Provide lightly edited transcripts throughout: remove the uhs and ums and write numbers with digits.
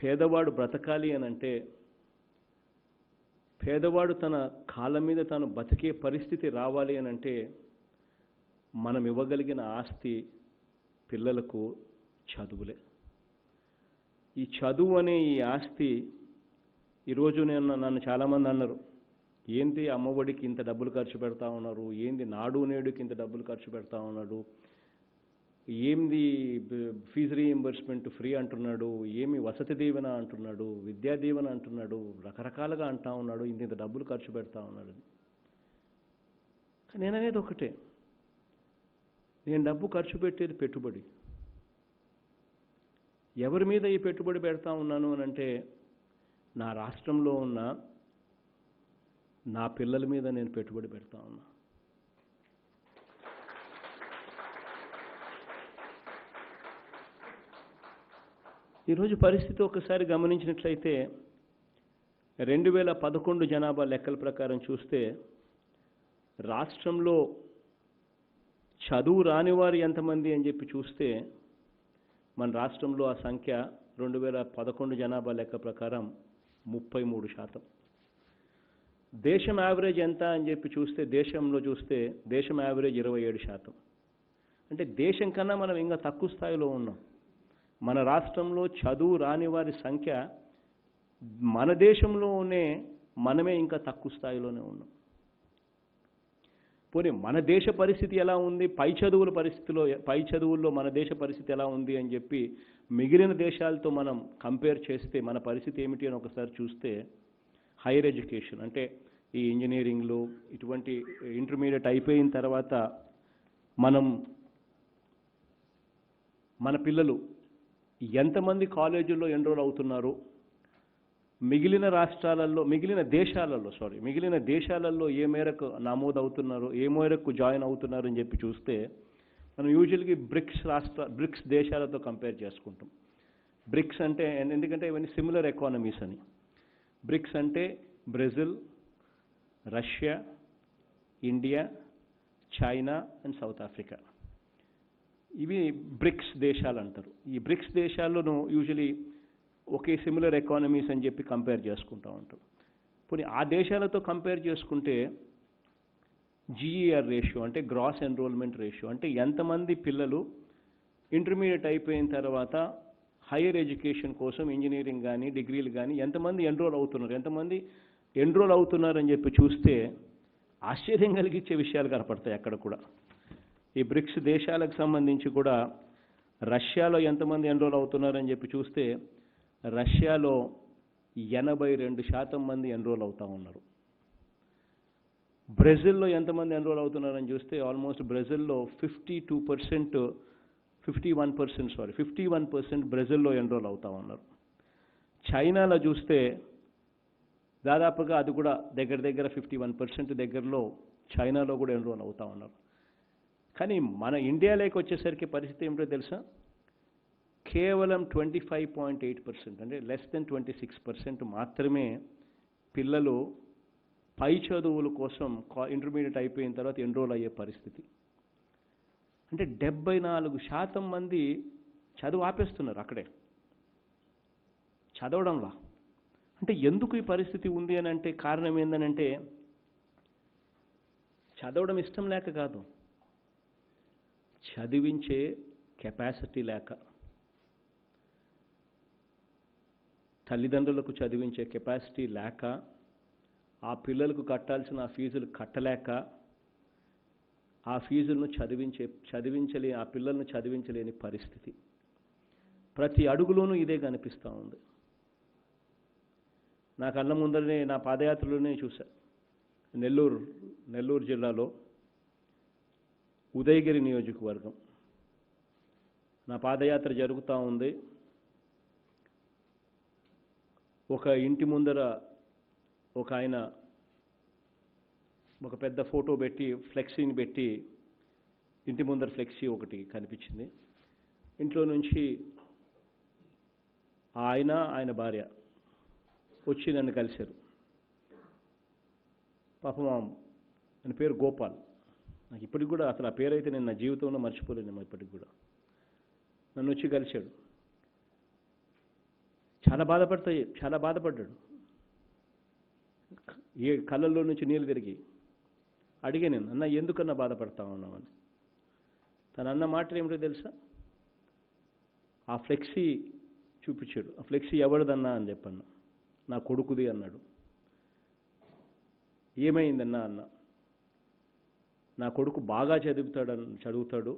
పేదవాడు బ్రతకాలి అని అంటే పేదవాడు తన కాళ్ళ మీద తాను బతికే పరిస్థితి రావాలి అని అంటే మనం ఇవ్వగలిగిన ఆస్తి పిల్లలకు చదువులే. ఈ చదువు అనే ఈ ఆస్తి ఈరోజు నన్ను చాలామంది అన్నారు, ఏంటి అమ్మఒడికి ఇంత డబ్బులు ఖర్చు పెడతా ఉన్నారు, ఏంది నాడు నేడుకి ఇంత డబ్బులు ఖర్చు పెడతా ఉన్నాడు, ఏంది ఫీజు రీఎంబర్స్మెంట్ ఫ్రీ అంటున్నాడు, ఏమి వసతి దీవెన అంటున్నాడు, విద్యా దీవెన అంటున్నాడు, రకరకాలుగా అంటా ఉన్నాడు, ఇంత డబ్బులు ఖర్చు పెడతా ఉన్నాడు. నేను అనేది ఒకటే, నేను డబ్బు ఖర్చు పెట్టేది పెట్టుబడి. ఎవరి మీద ఈ పెట్టుబడి పెడతా ఉన్నాను అని అంటే నా రాష్ట్రంలో ఉన్న నా పిల్లల మీద నేను పెట్టుబడి పెడతా ఉన్నా. ఈరోజు పరిస్థితి ఒకసారి గమనించినట్లయితే 2011 జనాభా లెక్కల ప్రకారం చూస్తే రాష్ట్రంలో చదువు రాని వారు ఎంతమంది అని చెప్పి చూస్తే మన రాష్ట్రంలో ఆ సంఖ్య 2011 జనాభా లెక్క ప్రకారం 33%. దేశం యావరేజ్ ఎంత అని చెప్పి చూస్తే దేశం యావరేజ్ 27%. అంటే దేశం కన్నా మనం ఇంకా తక్కువ స్థాయిలో ఉన్నాం. మన రాష్ట్రంలో చదువు రాని వారి సంఖ్య మన దేశంలోనే మనమే ఇంకా తక్కువ స్థాయిలోనే ఉన్నాం. పోనీ మన దేశ పరిస్థితి ఎలా ఉంది, పై చదువుల్లో మన దేశ పరిస్థితి ఎలా ఉంది అని చెప్పి మిగిలిన దేశాలతో మనం కంపేర్ చేస్తే మన పరిస్థితి ఏమిటి అని ఒకసారి చూస్తే హైయర్ ఎడ్యుకేషన్ అంటే ఈ ఇంజనీరింగ్లు ఇటువంటి ఇంటర్మీడియట్ అయిపోయిన తర్వాత మన పిల్లలు ఎంతమంది కాలేజీల్లో ఎన్రోల్ అవుతున్నారు, మిగిలిన దేశాలలో ఏ మేరకు నమోదవుతున్నారు, ఏ మేరకు జాయిన్ అవుతున్నారు అని చెప్పి చూస్తే మనం యూజువల్గా బ్రిక్స్ దేశాలతో కంపేర్ చేసుకుంటాం. బ్రిక్స్ అంటే ఎందుకంటే ఇవన్నీ సిమిలర్ ఎకానమీస్ అని. బ్రిక్స్ అంటే Brazil, Russia, India, China and south Africa. ఇవి బ్రిక్స్ దేశాలు అంటారు. ఈ బ్రిక్స్ దేశాల్లోనూ యూజువలీ ఒకే సిమిలర్ ఎకానమీస్ అని చెప్పి కంపేర్ చేసుకుంటూ ఉంటాం. పోనీ ఆ దేశాలతో కంపేర్ చేసుకుంటే GER రేషియో అంటే గ్రాస్ ఎన్రోల్మెంట్ రేషియో అంటే ఎంతమంది పిల్లలు ఇంటర్మీడియట్ అయిపోయిన తర్వాత హైయర్ ఎడ్యుకేషన్ కోసం ఇంజనీరింగ్ కానీ డిగ్రీలు కానీ ఎంతమంది ఎన్రోల్ అవుతున్నారని చెప్పి చూస్తే ఆశ్చర్యం కలిగించే విషయాలు కనపడతాయి అక్కడ కూడా. ఈ బ్రిక్స్ దేశాలకు సంబంధించి కూడా రష్యాలో ఎంతమంది ఎన్రోల్ అవుతున్నారని చెప్పి చూస్తే రష్యాలో 82% మంది ఎన్రోల్ అవుతూ ఉన్నారు. బ్రెజిల్లో ఎంతమంది ఎన్రోల్ అవుతున్నారని చూస్తే ఆల్మోస్ట్ బ్రెజిల్లో 51% బ్రెజిల్లో ఎన్రోల్ అవుతూ ఉన్నారు. చైనాలో చూస్తే దాదాపుగా అది కూడా దగ్గర 51% దగ్గరలో చైనాలో కూడా ఎన్రోల్ అవుతూ ఉన్నారు. కానీ మన ఇండియాలోకి వచ్చేసరికి పరిస్థితి ఏమిటో తెలుసా? కేవలం 25.8% అంటే లెస్ దెన్ 26% మాత్రమే పిల్లలు పై చదువుల కోసం ఇంటర్మీడియట్ అయిపోయిన తర్వాత ఎన్రోల్ అయ్యే పరిస్థితి. అంటే 74% మంది చదువు ఆపేస్తున్నారు అక్కడే చదవడంలా. అంటే ఎందుకు ఈ పరిస్థితి ఉంది అని అంటే కారణం ఏందనంటే చదవడం ఇష్టం లేక కాదు, చదివించే కెపాసిటీ లేక. తల్లిదండ్రులకు చదివించే కెపాసిటీ లేక, ఆ పిల్లలకు కట్టాల్సిన ఆ ఫీజులు కట్టలేక, ఆ ఫీజులను ఆ పిల్లలను చదివించలేని పరిస్థితి. ప్రతి అడుగులోనూ ఇదే కనిపిస్తూ ఉంది. నా కళ్ళ ముందరనే నా పాదయాత్రలోనే చూశా. నెల్లూరు జిల్లాలో ఉదయగిరి నియోజకవర్గం నా పాదయాత్ర జరుగుతూ ఉంది. ఒక ఇంటి ముందర ఒక ఆయన ఒక పెద్ద ఫోటో పెట్టి ఫ్లెక్సీని పెట్టి ఇంటి ముందర ఫ్లెక్సీ ఒకటి కనిపించింది. ఇంట్లో నుంచి ఆయన భార్య వచ్చి నన్ను కలిశారు. పాపం ఆయన పేరు గోపాల్. నాకు ఇప్పటికి కూడా అసలు ఆ పేరైతే నేను నా జీవితంలో మర్చిపోలేను. ఇప్పటికి కూడా నన్ను వచ్చి కలిశాడు. చాలా బాధపడ్డాడు. కళ్ళల్లో నుంచి నీళ్ళు తిరిగి అడిగా నేను, అన్న ఎందుకన్నా బాధపడతా ఉన్నామని. తన అన్న మాటలు ఏమిటో తెలుసా? ఆ ఫ్లెక్సీ చూపించాడు. ఆ ఫ్లెక్సీ ఎవరిదన్నా అని చెప్పన్నా. నా కొడుకుది అన్నాడు. ఏమైందన్నా అన్న. నా కొడుకు బాగా చదువుతాడు,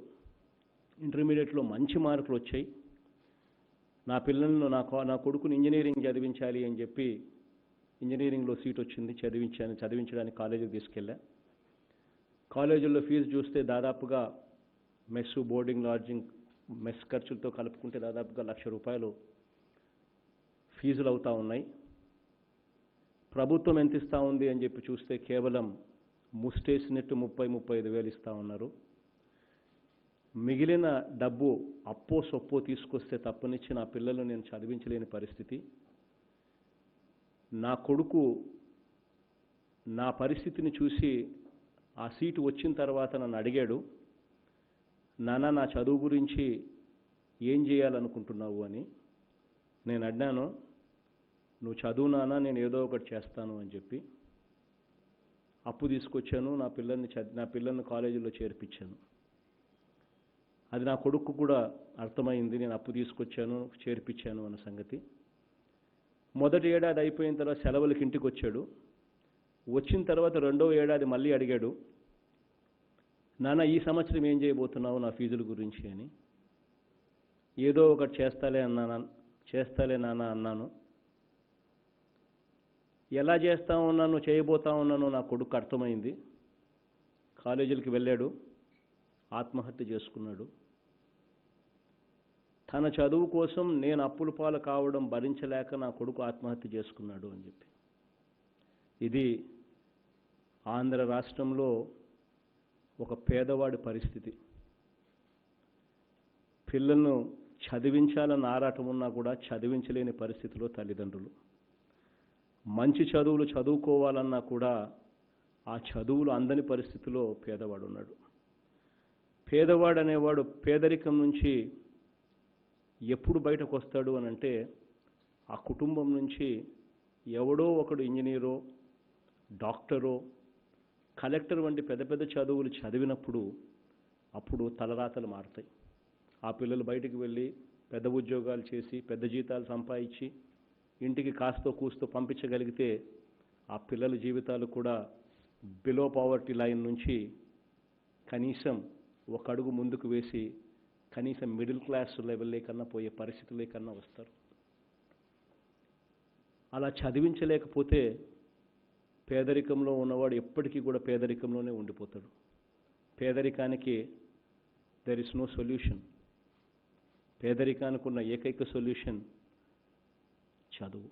ఇంటర్మీడియట్లో మంచి మార్కులు వచ్చాయి. నా పిల్లలను నా కొడుకుని ఇంజనీరింగ్ చదివించాలి అని చెప్పి ఇంజనీరింగ్లో సీట్ వచ్చింది, చదివించడానికి కాలేజీకి తీసుకెళ్ళా. కాలేజీల్లో ఫీజు చూస్తే దాదాపుగా మెస్సు, బోర్డింగ్, లాడ్జింగ్, మెస్ ఖర్చులతో కలుపుకుంటే దాదాపుగా ₹1,00,000 ఫీజులు అవుతా ఉన్నాయి. ప్రభుత్వం ఎంత ఇస్తూ ఉంది అని చెప్పి చూస్తే కేవలం ముస్టేసినట్టు 30,000-35,000 ఇస్తూ ఉన్నారు. మిగిలిన డబ్బు అప్పో సొప్పో తీసుకొస్తే తప్పనిచ్చి నా పిల్లలను నేను చదివించలేని పరిస్థితి. నా కొడుకు నా పరిస్థితిని చూసి ఆ సీటు వచ్చిన తర్వాత నన్ను అడిగాడు, నాన్న నా చదువు గురించి ఏం చేయాలనుకుంటున్నావు అని. నేను అడిగాను, నువ్వు చదువు నాన్న, నేను ఏదో ఒకటి చేస్తాను అని చెప్పి అప్పు తీసుకొచ్చాను. నా పిల్లల్ని కాలేజీలో చేర్పించాను. అది నా కొడుకు కూడా అర్థమైంది, నేను అప్పు తీసుకొచ్చాను, చేర్పించాను అన్న సంగతి. మొదటి ఏడాది అయిపోయిన తర్వాత సెలవులకి ఇంటికి వచ్చాడు. వచ్చిన తర్వాత రెండో ఏడాది మళ్ళీ అడిగాడు, నాన్న ఈ సంవత్సరం ఏం చేయబోతున్నావు నా ఫీజుల గురించి అని. ఏదో ఒకటి చేస్తాలే నాన్న అన్నాను. ఎలా చేస్తా ఉన్నాను, చేయబోతా ఉన్నానో నా కొడుకు అర్థమైంది. కాలేజీలకు వెళ్ళాడు, ఆత్మహత్య చేసుకున్నాడు. తన చదువు కోసం నేను అప్పుల పాలు కావడం భరించలేక నా కొడుకు ఆత్మహత్య చేసుకున్నాడు అని చెప్పి. ఇది ఆంధ్ర రాష్ట్రంలో ఒక పేదవాడి పరిస్థితి. పిల్లలను చదివించాలన్న ఆరాటం ఉన్నా కూడా చదివించలేని పరిస్థితిలో తల్లిదండ్రులు. మంచి చదువులు చదువుకోవాలన్నా కూడా ఆ చదువులు అందని పరిస్థితిలో పేదవాడు ఉన్నాడు. పేదవాడు అనేవాడు పేదరికం నుంచి ఎప్పుడు బయటకు వస్తాడు అని అంటే, ఆ కుటుంబం నుంచి ఎవడో ఒకడు ఇంజనీరో, డాక్టరో, కలెక్టర్ వంటి పెద్ద పెద్ద చదువులు చదివినప్పుడు అప్పుడు తలరాతలు మారుతాయి. ఆ పిల్లలు బయటికి వెళ్ళి పెద్ద ఉద్యోగాలు చేసి పెద్ద జీతాలు సంపాదించి ఇంటికి కాస్తో కూస్తో పంపించగలిగితే ఆ పిల్లల జీవితాలు కూడా బిలో పావర్టీ లైన్ నుంచి కనీసం ఒక అడుగు ముందుకు వేసి కనీసం మిడిల్ క్లాస్ లెవెల్ కన్నా పోయే పరిస్థితులకన్నా వస్తారు. అలా చదివించలేకపోతే పేదరికంలో ఉన్నవాడు ఎప్పటికీ కూడా పేదరికంలోనే ఉండిపోతాడు. పేదరికానికి దెర్ ఇస్ నో సొల్యూషన్. పేదరికానికి ఉన్న ఏకైక సొల్యూషన్ చదువు.